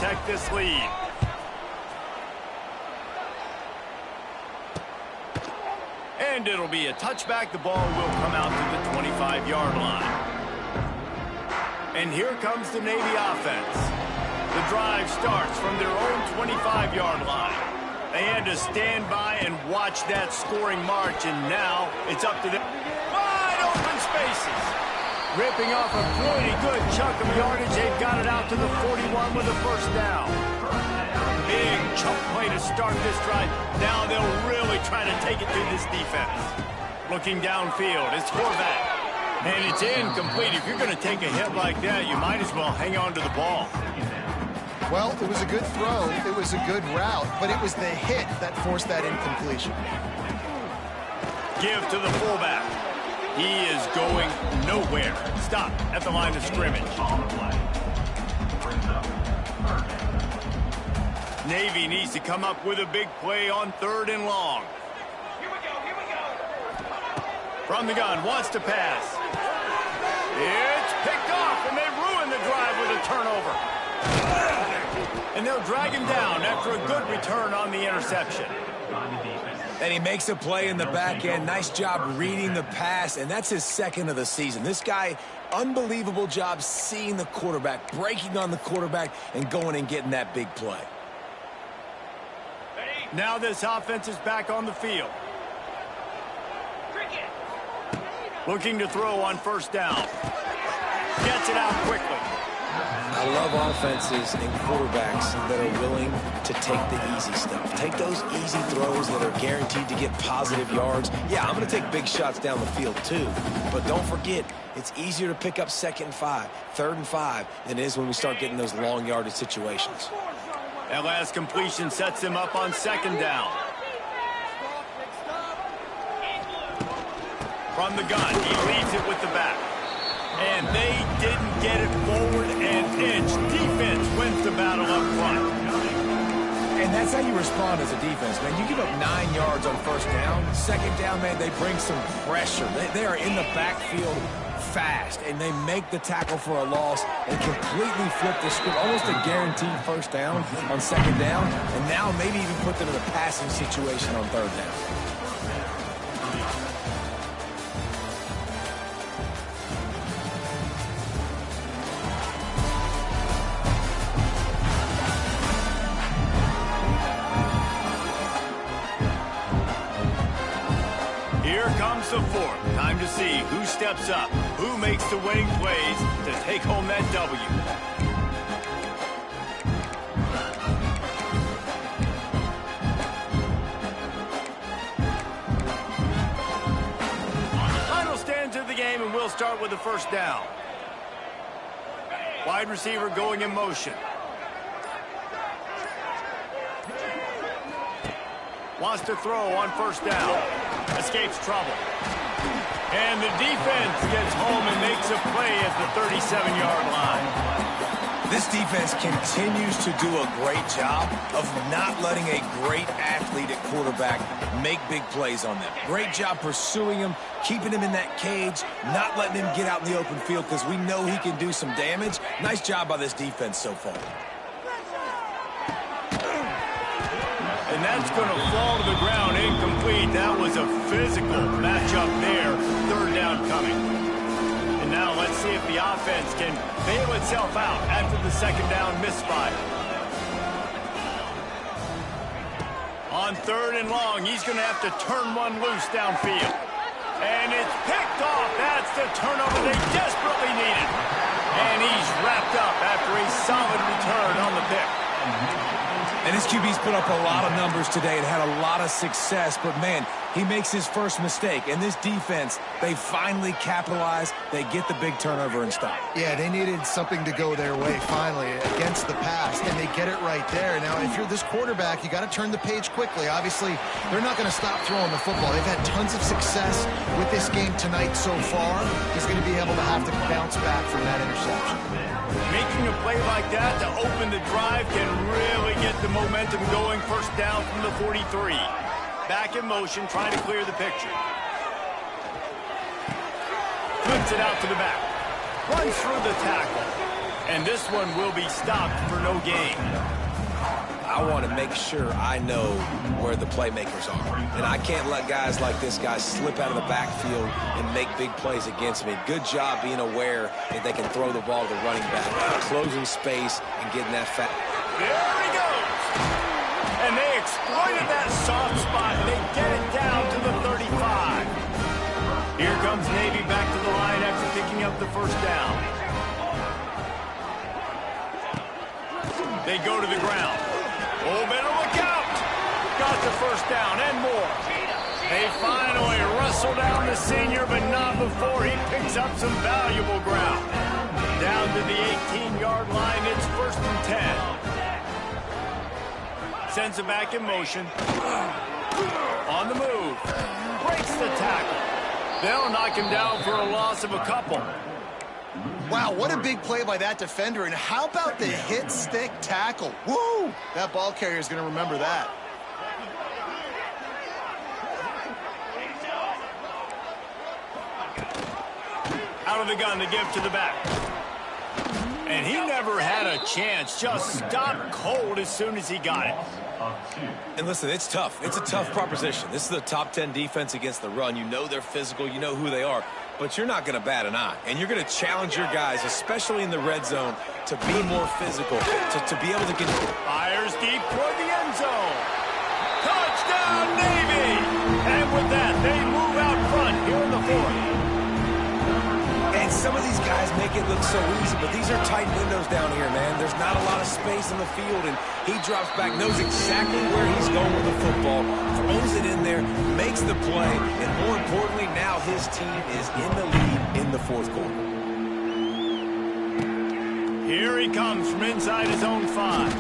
protect this lead. And it'll be a touchback. The ball will come out to the 25-yard line. And here comes the Navy offense. The drive starts from their own 25-yard line. They had to stand by and watch that scoring march, and now it's up to them. Wide open spaces. Ripping off a pretty good chunk of yardage. They've got it out to the 41 with a first down. Big chunk play to start this drive. Now they'll really try to take it through this defense. Looking downfield, it's Horvath. And it's incomplete. If you're going to take a hit like that, you might as well hang on to the ball. Well, it was a good throw. It was a good route, but it was the hit that forced that incompletion. Give to the fullback. He is going nowhere. Stop at the line of scrimmage. Navy needs to come up with a big play on 3rd and long. Here we go. From the gun, wants to pass. It's picked off, and they ruin the drive with a turnover. And they'll drag him down after a good return on the interception. And he makes a play in the back end. Nice job reading the pass, and that's his 2nd of the season. This guy, unbelievable job seeing the quarterback, breaking on the quarterback, and going and getting that big play. Now this offense is back on the field. Looking to throw on 1st down. Gets it out quickly. I love offenses and quarterbacks that are willing to take the easy stuff. Take those easy throws that are guaranteed to get positive yards. Yeah, I'm going to take big shots down the field too. But don't forget, it's easier to pick up 2nd and 5, 3rd and 5 than it is when we start getting those long yardage situations. That last completion sets him up on 2nd down. From the gun, he leaves it with the back. And they didn't get it forward an inch. Defense wins the battle up front. And that's how you respond as a defense, man. You give up 9 yards on 1st down. 2nd down, man, they bring some pressure. They are in the backfield fast, and they make the tackle for a loss and completely flip the script. Almost a guaranteed 1st down on 2nd down, and now maybe even put them in a passing situation on 3rd down. The 4th. Time to see who steps up, who makes the winning plays to take home that W. Final stands of the game, and we'll start with the 1st down. Wide receiver going in motion. Wants to throw on 1st down. Escapes trouble. And the defense gets home and makes a play at the 37-yard line. This defense continues to do a great job of not letting a great athlete at quarterback make big plays on them. Great job pursuing him, keeping him in that cage, not letting him get out in the open field because we know he can do some damage. Nice job by this defense so far. And that's going to fall to the ground incomplete. That was a physical matchup there. 3rd down coming. And now let's see if the offense can bail itself out after the 2nd down misfire. On 3rd and long, he's going to have to turn one loose downfield. And it's picked off. That's the turnover they desperately needed. And he's wrapped up after a solid return on the pick. And his QB's put up a lot of numbers today and had a lot of success, but man, he makes his first mistake. And this defense, they finally capitalize. They get the big turnover and stop. Yeah, they needed something to go their way finally against the pass, and they get it right there. Now, if you're this quarterback, you got to turn the page quickly. Obviously, they're not going to stop throwing the football. They've had tons of success with this game tonight so far. He's going to be able to have to bounce back from that interception. Making a play like that to open the drive can really get the momentum going. 1st down from the 43. Back in motion, trying to clear the picture. Flips it out to the back. Runs through the tackle. And this one will be stopped for no gain. I want to make sure I know where the playmakers are. And I can't let guys like this guy slip out of the backfield and make big plays against me. Good job being aware that they can throw the ball to the running back, closing space and getting that fat. There he goes. And they exploited that soft spot. They get it down to the 35. Here comes Navy back to the line after picking up the first down. They go to the ground. Oh, better look out. Got the first down and more. They finally wrestle down the senior, but not before he picks up some valuable ground. Down to the 18-yard line, it's 1st and 10. Sends it back in motion. On the move. Breaks the tackle. They'll knock him down for a loss of a couple. Wow, what a big play by that defender. And how about the hit stick tackle? Woo! That ball carrier is going to remember that. Out of the gun to give to the back. And he never had a chance. Just stopped cold as soon as he got it. And listen, it's tough. It's a tough proposition. This is a top 10 defense against the run. You know they're physical. You know who they are. But you're not going to bat an eye. And you're going to challenge your guys, especially in the red zone, to be more physical, to be able to get... Fires deep toward the end zone. Touchdown, Navy! And with that, they move out front here in the 4th. And some of these guys make it look so easy, but these are tight windows down here, man. There's not a lot of space in the field, and he drops back, knows exactly where he's going with the football, throws it in there, makes the play, and more importantly, now his team is in the lead in the 4th quarter. Here he comes from inside his own 5.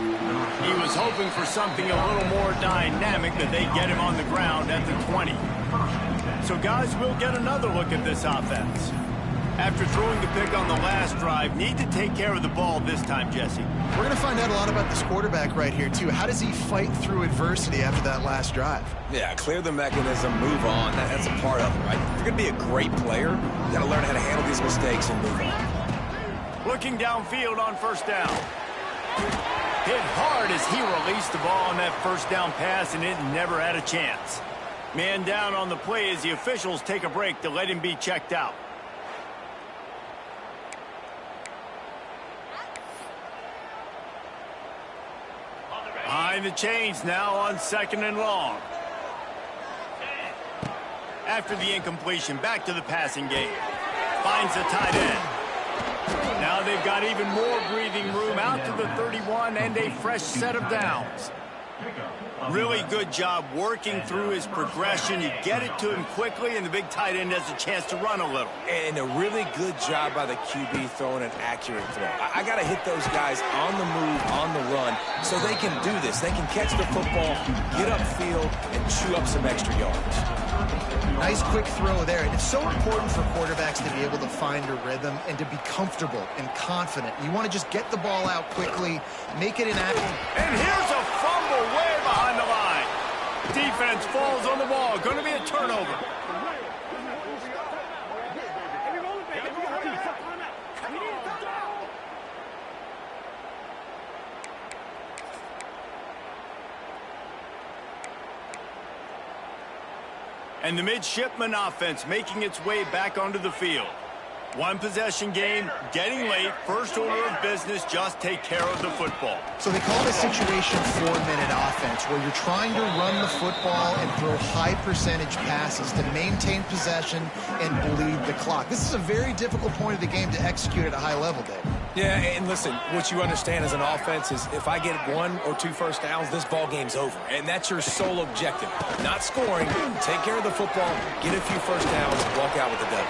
He was hoping for something a little more dynamic, but they get him on the ground at the 20. So guys, we'll get another look at this offense. After throwing the pick on the last drive, need to take care of the ball this time, Jesse. We're going to find out a lot about this quarterback right here, too. How does he fight through adversity after that last drive? Yeah, clear the mechanism, move on. That's a part of it, right? If you're going to be a great player, you got to learn how to handle these mistakes and move on. Looking downfield on first down. Hit hard as he released the ball on that first down pass, and it never had a chance. Man down on the play as the officials take a break to let him be checked out. Behind the chains now on 2nd and long. After the incompletion, back to the passing game. Finds the tight end. Now they've got even more breathing room out to the 31 and a fresh set of downs. Really good job working through his progression. You get it to him quickly, and the big tight end has a chance to run a little. And a really good job by the QB throwing an accurate throw. I got to hit those guys on the move, on the run, so they can do this. They can catch the football, get upfield, and chew up some extra yards. Nice quick throw there. And it's so important for quarterbacks to be able to find a rhythm and to be comfortable and confident. You want to just get the ball out quickly, make it an action. And here's a fumble way behind the line. Defense falls on the ball. Going to be a turnover. And the midshipman offense making its way back onto the field. One possession game, getting late, first order of business, just take care of the football. So they call this situation 4-minute offense, where you're trying to run the football and throw high percentage passes to maintain possession and bleed the clock. This is a very difficult point of the game to execute at a high level, Dave. Yeah, and listen, what you understand as an offense is if I get 1 or 2 first downs, this ball game's over. And that's your sole objective. Not scoring, take care of the football, get a few first downs, walk out with the W.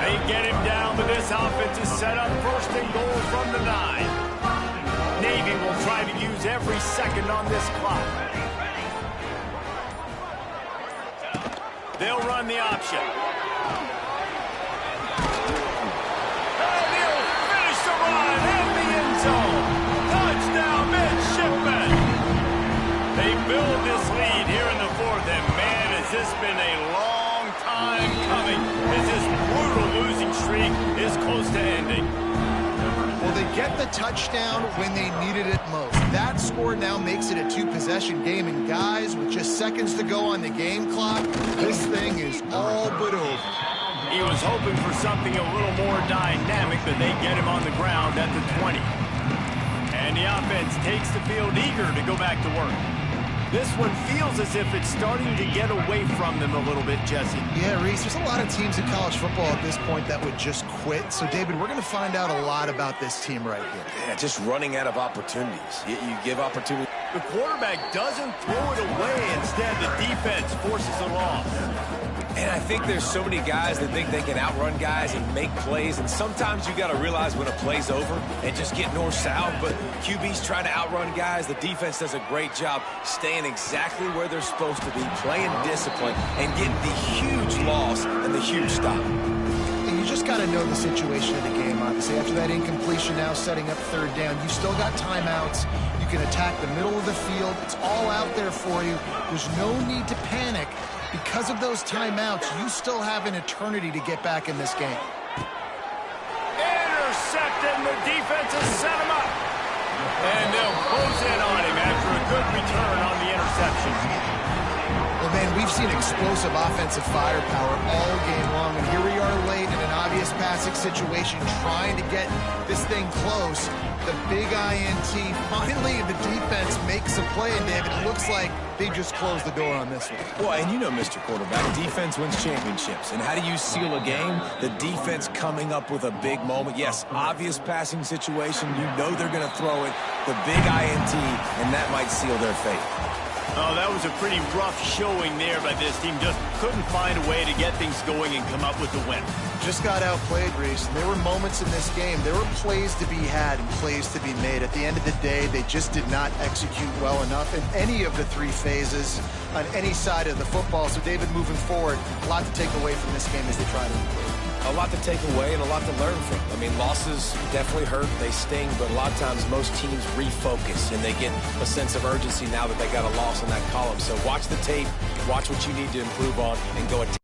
They get him down, but this offense is set up 1st and goal from the 9. Navy will try to use every second on this clock. They'll run the option. And he'll finish the run in the end zone. Touchdown, midshipman. They build this lead here in the 4th, and man, has this been a long time coming as this brutal losing streak is close to ending. Well, they get the touchdown when they needed it most. That score now makes it a two-possession game, and guys, with just seconds to go on the game clock, this thing is all but over. He was hoping for something a little more dynamic, but they get him on the ground at the 20. And the offense takes the field eager to go back to work. This one feels as if it's starting to get away from them a little bit, Jesse. Yeah, Reese, there's a lot of teams in college football at this point that would just quit. So, David, we're going to find out a lot about this team right here. Yeah, just running out of opportunities. You give opportunity. The quarterback doesn't throw it away. Instead, the defense forces it off. And I think there's so many guys that think they can outrun guys and make plays, and sometimes you got to realize when a play's over and just get north-south, but QB's trying to outrun guys. The defense does a great job staying exactly where they're supposed to be, playing discipline, and getting the huge loss and the huge stop. And you just got to know the situation of the game, obviously. After that incompletion now setting up third down, you still got timeouts. You can attack the middle of the field. It's all out there for you. There's no need to panic. Because of those timeouts, you still have an eternity to get back in this game. Intercepted, and the defense has set him up. And they'll close in on him after a good return on the interception. Well, man, we've seen explosive offensive firepower all game long, and here we are late in an obvious passing situation trying to get this thing close. The big INT, finally the defense makes a play, and David, it looks like they just closed the door on this one. Well, and you know, Mr. Quarterback, defense wins championships. And how do you seal a game? The defense coming up with a big moment. Yes, obvious passing situation. You know they're going to throw it. The big INT, and that might seal their fate. Oh, that was a pretty rough showing there by this team. Just couldn't find a way to get things going and come up with the win. Just got outplayed, Reese. There were moments in this game. There were plays to be had and plays to be made. At the end of the day, they just did not execute well enough in any of the three phases on any side of the football. So, David, moving forward, a lot to take away from this game as they try to improve. A lot to take away and a lot to learn from. I mean, losses definitely hurt, they sting, but a lot of times most teams refocus and they get a sense of urgency now that they got a loss in that column. So watch the tape, watch what you need to improve on, and go attack.